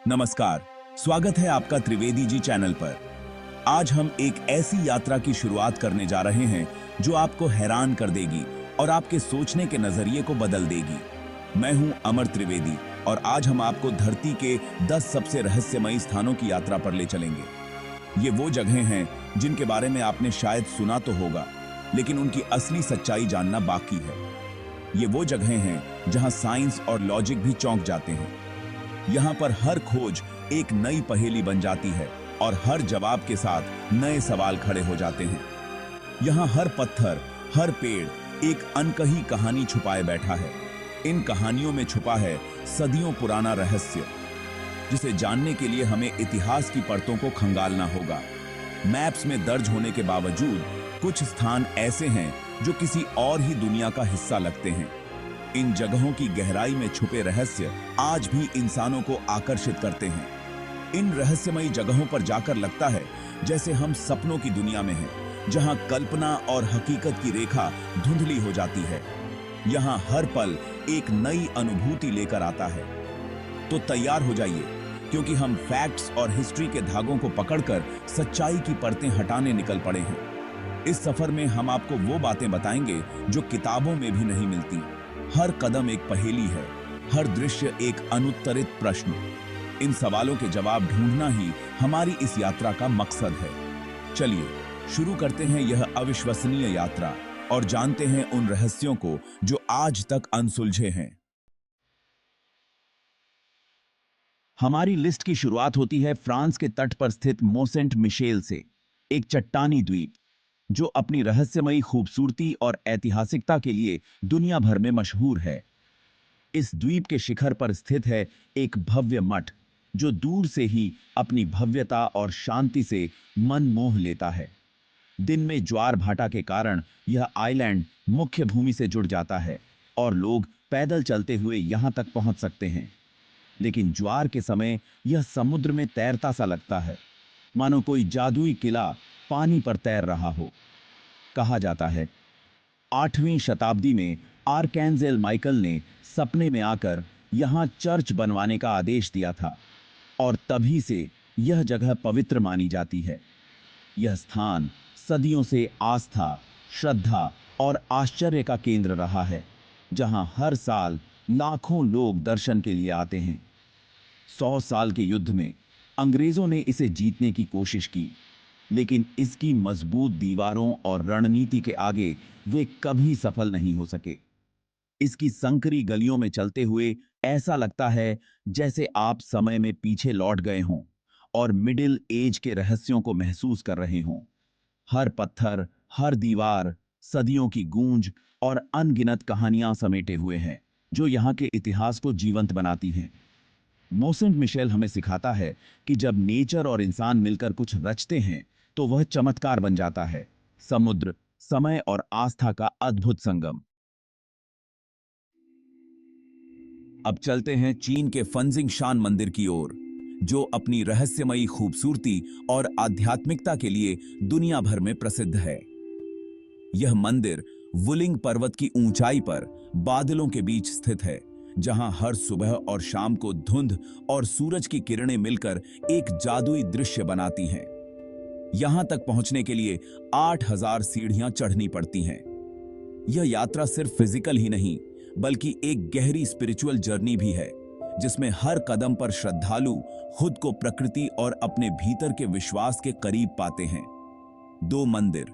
नमस्कार, स्वागत है आपका त्रिवेदी जी चैनल पर। आज हम एक ऐसी यात्रा की शुरुआत करने जा रहे हैं जो आपको हैरान कर देगी और आपके सोचने के नजरिए को बदल देगी। मैं हूं अमर त्रिवेदी और आज हम आपको धरती के 10 सबसे रहस्यमयी स्थानों की यात्रा पर ले चलेंगे। ये वो जगहें हैं जिनके बारे में आपने शायद सुना तो होगा, लेकिन उनकी असली सच्चाई जानना बाकी है। ये वो जगहें हैं जहां साइंस और लॉजिक भी चौंक जाते हैं। यहाँ पर हर खोज एक नई पहेली बन जाती है और हर जवाब के साथ नए सवाल खड़े हो जाते हैं। यहाँ हर पत्थर, हर पेड़ एक अनकही कहानी छुपाए बैठा है। इन कहानियों में छुपा है सदियों पुराना रहस्य, जिसे जानने के लिए हमें इतिहास की परतों को खंगालना होगा। मैप्स में दर्ज होने के बावजूद कुछ स्थान ऐसे हैं जो किसी और ही दुनिया का हिस्सा लगते हैं। इन जगहों की गहराई में छुपे रहस्य आज भी इंसानों को आकर्षित करते हैं। इन रहस्यमयी जगहों पर जाकर लगता है जैसे हम सपनों की दुनिया में हैं, जहां कल्पना और हकीकत की रेखा धुंधली हो जाती है। यहां हर पल एक नई अनुभूति लेकर आता है। तो तैयार हो जाइए, क्योंकि हम फैक्ट्स और हिस्ट्री के धागों को पकड़कर सच्चाई की परतें हटाने निकल पड़े हैं। इस सफर में हम आपको वो बातें बताएंगे जो किताबों में भी नहीं मिलती। हर कदम एक पहेली है, हर दृश्य एक अनुत्तरित प्रश्न। इन सवालों के जवाब ढूंढना ही हमारी इस यात्रा का मकसद है। चलिए शुरू करते हैं यह अविश्वसनीय यात्रा और जानते हैं उन रहस्यों को जो आज तक अनसुलझे हैं। हमारी लिस्ट की शुरुआत होती है फ्रांस के तट पर स्थित मोसेंट मिशेल से, एक चट्टानी द्वीप जो अपनी रहस्यमयी खूबसूरती और ऐतिहासिकता के लिए दुनिया भर में मशहूर है। इस द्वीप के शिखर पर स्थित है एक भव्य मठ जो दूर से ही अपनी भव्यता और शांति से मन मोह लेता है। दिन में ज्वार भाटा के कारण यह आइलैंड मुख्य भूमि से जुड़ जाता है और लोग पैदल चलते हुए यहां तक पहुंच सकते हैं। लेकिन ज्वार के समय यह समुद्र में तैरता सा लगता है, मानो कोई जादुई किला पानी पर तैर रहा हो। कहा जाता है 8वीं शताब्दी में आर्कैंजेल माइकल ने सपने में आकर यहां चर्च बनवाने का आदेश दिया था और तभी से यह जगह पवित्र मानी जाती है। यह स्थान सदियों से आस्था, श्रद्धा और आश्चर्य का केंद्र रहा है, जहां हर साल लाखों लोग दर्शन के लिए आते हैं। 100 साल के युद्ध में अंग्रेजों ने इसे जीतने की कोशिश की, लेकिन इसकी मजबूत दीवारों और रणनीति के आगे वे कभी सफल नहीं हो सके। इसकी संकरी गलियों में चलते हुए ऐसा लगता है जैसे आप समय में पीछे लौट गए हों और मिडिल एज के रहस्यों को महसूस कर रहे हों। हर पत्थर, हर दीवार सदियों की गूंज और अनगिनत कहानियां समेटे हुए हैं, जो यहाँ के इतिहास को जीवंत बनाती हैं। मोसेंट मिशेल हमें सिखाता है कि जब नेचर और इंसान मिलकर कुछ रचते हैं तो वह चमत्कार बन जाता है। समुद्र, समय और आस्था का अद्भुत संगम। अब चलते हैं चीन के फंजिंग शान मंदिर की ओर, जो अपनी रहस्यमयी खूबसूरती और आध्यात्मिकता के लिए दुनिया भर में प्रसिद्ध है। यह मंदिर वुलिंग पर्वत की ऊंचाई पर बादलों के बीच स्थित है, जहां हर सुबह और शाम को धुंध और सूरज की किरणें मिलकर एक जादुई दृश्य बनाती हैं। यहां तक पहुंचने के लिए 8000 सीढ़ियां चढ़नी पड़ती हैं। यह यात्रा सिर्फ फिजिकल ही नहीं, बल्कि एक गहरी स्पिरिचुअल जर्नी भी है, जिसमें हर कदम पर श्रद्धालु खुद को प्रकृति और अपने भीतर के विश्वास के करीब पाते हैं। 2 मंदिर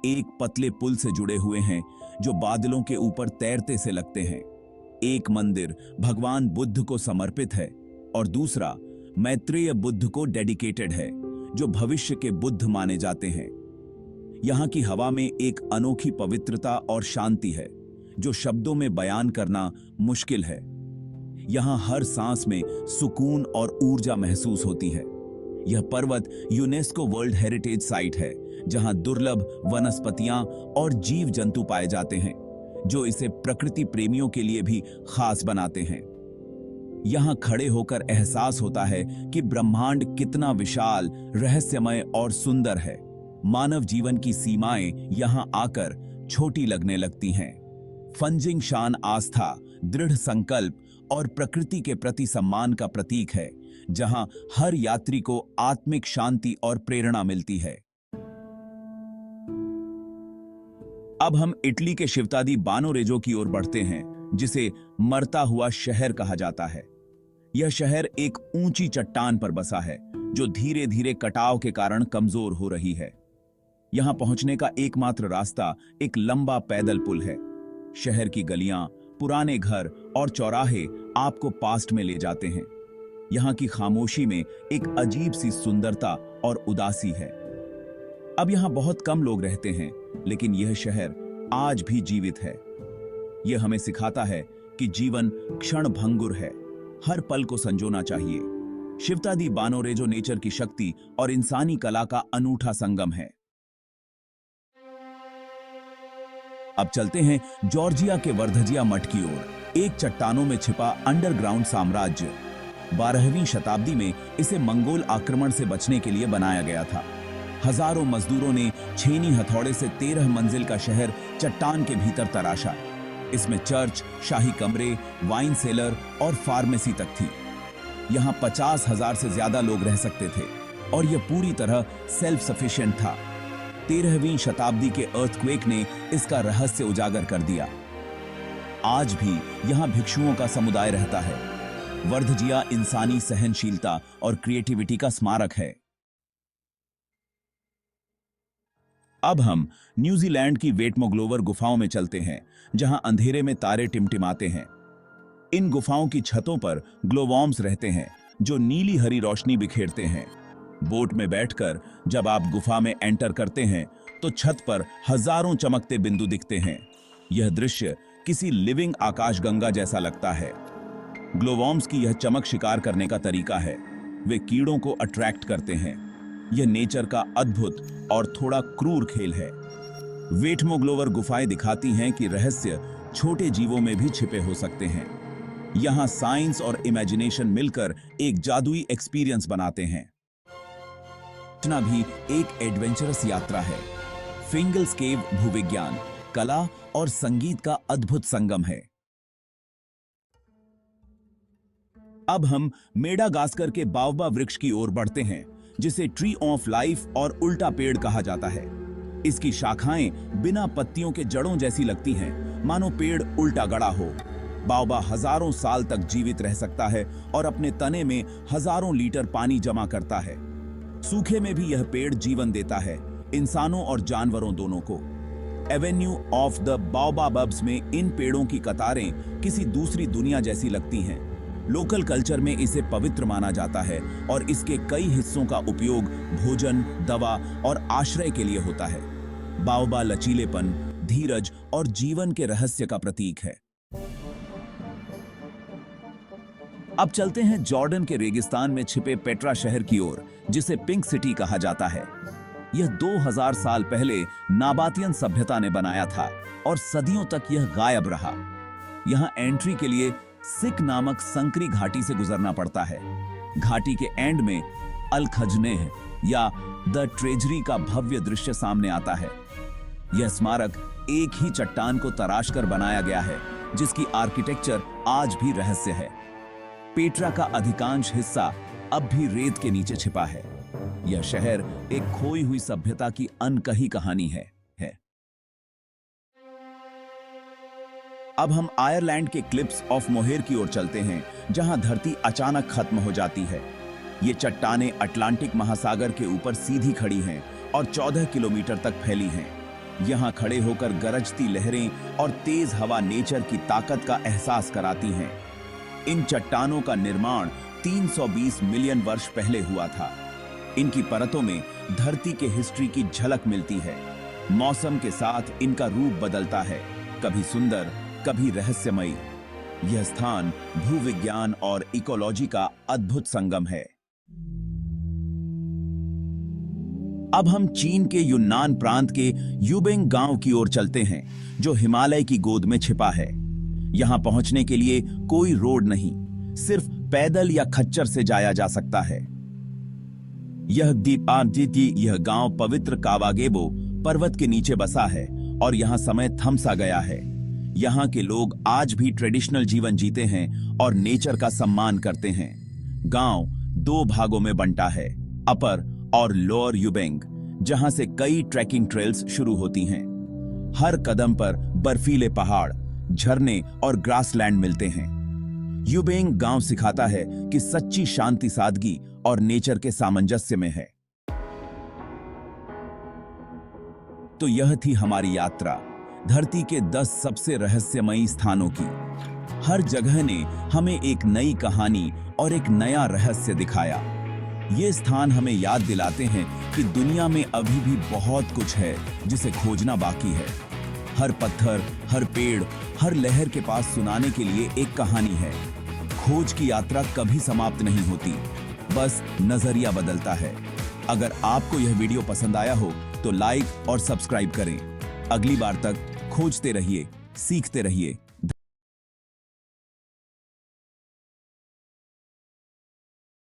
एक पतले पुल से जुड़े हुए हैं जो बादलों के ऊपर तैरते से लगते हैं। एक मंदिर भगवान बुद्ध को समर्पित है और दूसरा मैत्रेय बुद्ध को डेडिकेटेड है, जो भविष्य के बुद्ध माने जाते हैं। यहाँ की हवा में एक अनोखी पवित्रता और शांति है जो शब्दों में बयान करना मुश्किल है। यहाँ हर सांस में सुकून और ऊर्जा महसूस होती है। यह पर्वत यूनेस्को वर्ल्ड हेरिटेज साइट है, जहाँ दुर्लभ वनस्पतियां और जीव जंतु पाए जाते हैं, जो इसे प्रकृति प्रेमियों के लिए भी खास बनाते हैं। यहां खड़े होकर एहसास होता है कि ब्रह्मांड कितना विशाल, रहस्यमय और सुंदर है। मानव जीवन की सीमाएं यहां आकर छोटी लगने लगती हैं। फंजिंग शान आस्था, दृढ़ संकल्प और प्रकृति के प्रति सम्मान का प्रतीक है, जहां हर यात्री को आत्मिक शांति और प्रेरणा मिलती है। अब हम इटली के शिवतादी बानोरेजो की ओर बढ़ते हैं, जिसे मरता हुआ शहर कहा जाता है। यह शहर एक ऊंची चट्टान पर बसा है, जो धीरे धीरे कटाव के कारण कमजोर हो रही है। यहां पहुंचने का एकमात्र रास्ता एक लंबा पैदल पुल है। शहर की गलियां, पुराने घर और चौराहे आपको पास्ट में ले जाते हैं। यहां की खामोशी में एक अजीब सी सुंदरता और उदासी है। अब यहां बहुत कम लोग रहते हैं, लेकिन यह शहर आज भी जीवित है। यह हमें सिखाता है कि जीवन क्षणभंगुर है, हर पल को संजोना चाहिए। शिवतादी बानोरेजो नेचर की शक्ति और इंसानी कला का अनूठा संगम है। अब चलते हैं जॉर्जिया के वर्धजिया मठ की ओर, एक चट्टानों में छिपा अंडरग्राउंड साम्राज्य। 12वीं शताब्दी में इसे मंगोल आक्रमण से बचने के लिए बनाया गया था। हजारों मजदूरों ने छेनी हथौड़े से 13 मंजिल का शहर चट्टान के भीतर तराशा। इसमें चर्च, शाही कमरे, वाइन सेलर और फार्मेसी तक थी। यहाँ 50,000 से ज्यादा लोग रह सकते थे और यह पूरी तरह सेल्फ सफिशिएंट था। 13वीं शताब्दी के अर्थक्वेक ने इसका रहस्य उजागर कर दिया। आज भी यहाँ भिक्षुओं का समुदाय रहता है। वर्धजिया इंसानी सहनशीलता और क्रिएटिविटी का स्मारक है। अब हम न्यूजीलैंड की वेटमोग्लोवर गुफाओं में चलते हैं, जहां अंधेरे में तारे टिमटिमाते हैं। इन गुफाओं की छतों पर ग्लोवॉर्म्स रहते हैं, जो नीली हरी रोशनी बिखेरते हैं। बोट में बैठकर जब आप गुफा में एंटर करते हैं, तो छत पर हजारों चमकते बिंदु दिखते हैं। यह दृश्य किसी लिविंग आकाशगंगा जैसा लगता है। ग्लोवॉर्म्स की यह चमक शिकार करने का तरीका है। वे कीड़ों को अट्रैक्ट करते हैं। यह नेचर का अद्भुत और थोड़ा क्रूर खेल है। वेटमोग्लोवर गुफाएं दिखाती हैं कि रहस्य छोटे जीवों में भी छिपे हो सकते हैं। यहां साइंस और इमेजिनेशन मिलकर एक जादुई एक्सपीरियंस बनाते हैं। इतना भी एक एडवेंचरस यात्रा है। फिंगल्स केव भूविज्ञान, कला और संगीत का अद्भुत संगम है। अब हम मेडागास्कर के बावबा वृक्ष की ओर बढ़ते हैं, जिसे ट्री ऑफ लाइफ और उल्टा पेड़ कहा जाता है। इसकी शाखाएं बिना पत्तियों के जड़ों जैसी लगती हैं, मानो पेड़ उल्टा गड़ा हो। बावबा हजारों साल तक जीवित रह सकता है और अपने तने में हजारों लीटर पानी जमा करता है। सूखे में भी यह पेड़ जीवन देता है, इंसानों और जानवरों दोनों को। एवेन्यू ऑफ द बाओबाब्स में इन पेड़ों की कतारें किसी दूसरी दुनिया जैसी लगती हैं। लोकल कल्चर में इसे पवित्र माना जाता है और इसके कई हिस्सों का उपयोग भोजन, दवा और आश्रय के लिए होता है। बाओबा लचीलेपन, धीरज और जीवन के रहस्य का प्रतीक है। अब चलते हैं जॉर्डन के रेगिस्तान में छिपे पेट्रा शहर की ओर, जिसे पिंक सिटी कहा जाता है। यह 2000 साल पहले नाबातियन सभ्यता ने बनाया था और सदियों तक यह गायब रहा। यहां एंट्री के लिए सिक नामक संकरी घाटी से गुजरना पड़ता है। घाटी के एंड में अल खजनेह या द ट्रेजरी का भव्य दृश्य सामने आता है। यह स्मारक एक ही चट्टान को तराशकर बनाया गया है, जिसकी आर्किटेक्चर आज भी रहस्य है। पेट्रा का अधिकांश हिस्सा अब भी रेत के नीचे छिपा है। यह शहर एक खोई हुई सभ्यता की अनकही कहानी है। अब हम आयरलैंड के क्लिप्स ऑफ मोहेर की ओर चलते हैं, जहां धरती अचानक खत्म हो जाती है। ये चट्टानें अटलांटिक महासागर के ऊपर सीधी खड़ी हैं और 14 किलोमीटर तक फैली हैं। यहां खड़े होकर गरजती लहरें और तेज हवा नेचर की ताकत का एहसास कराती हैं। इन चट्टानों का निर्माण 320 मिलियन वर्ष पहले हुआ था। इनकी परतों में धरती के हिस्ट्री की झलक मिलती है। मौसम के साथ इनका रूप बदलता है, कभी सुंदर, कभी रहस्यमयी। यह स्थान भूविज्ञान और इकोलॉजी का अद्भुत संगम है। अब हम चीन के यूनान प्रांत के यूबेंग गांव की ओर चलते हैं, जो हिमालय की गोद में छिपा है। यहां पहुंचने के लिए कोई रोड नहीं, सिर्फ पैदल या खच्चर से जाया जा सकता है। यह गांव पवित्र कावागेबो पर्वत के नीचे बसा है और यहां समय थम सा गया है। यहाँ के लोग आज भी ट्रेडिशनल जीवन जीते हैं और नेचर का सम्मान करते हैं। गांव दो भागों में बंटा है, अपर और लोअर यूबेंग, जहां से कई ट्रैकिंग ट्रेल्स शुरू होती हैं। हर कदम पर बर्फीले पहाड़, झरने और ग्रासलैंड मिलते हैं। यूबेंग गांव सिखाता है कि सच्ची शांति सादगी और नेचर के सामंजस्य में है। तो यह थी हमारी यात्रा धरती के 10 सबसे रहस्यमयी स्थानों की। हर जगह ने हमें एक नई कहानी और एक नया रहस्य दिखाया। ये स्थान हमें याद दिलाते हैं कि दुनिया में अभी भी बहुत कुछ है जिसे खोजना बाकी है। हर पत्थर, हर पेड़, हर लहर के पास सुनाने के लिए एक कहानी है। खोज की यात्रा कभी समाप्त नहीं होती, बस नजरिया बदलता है। अगर आपको यह वीडियो पसंद आया हो तो लाइक और सब्सक्राइब करें। अगली बार तक खोजते रहिए, सीखते रहिए।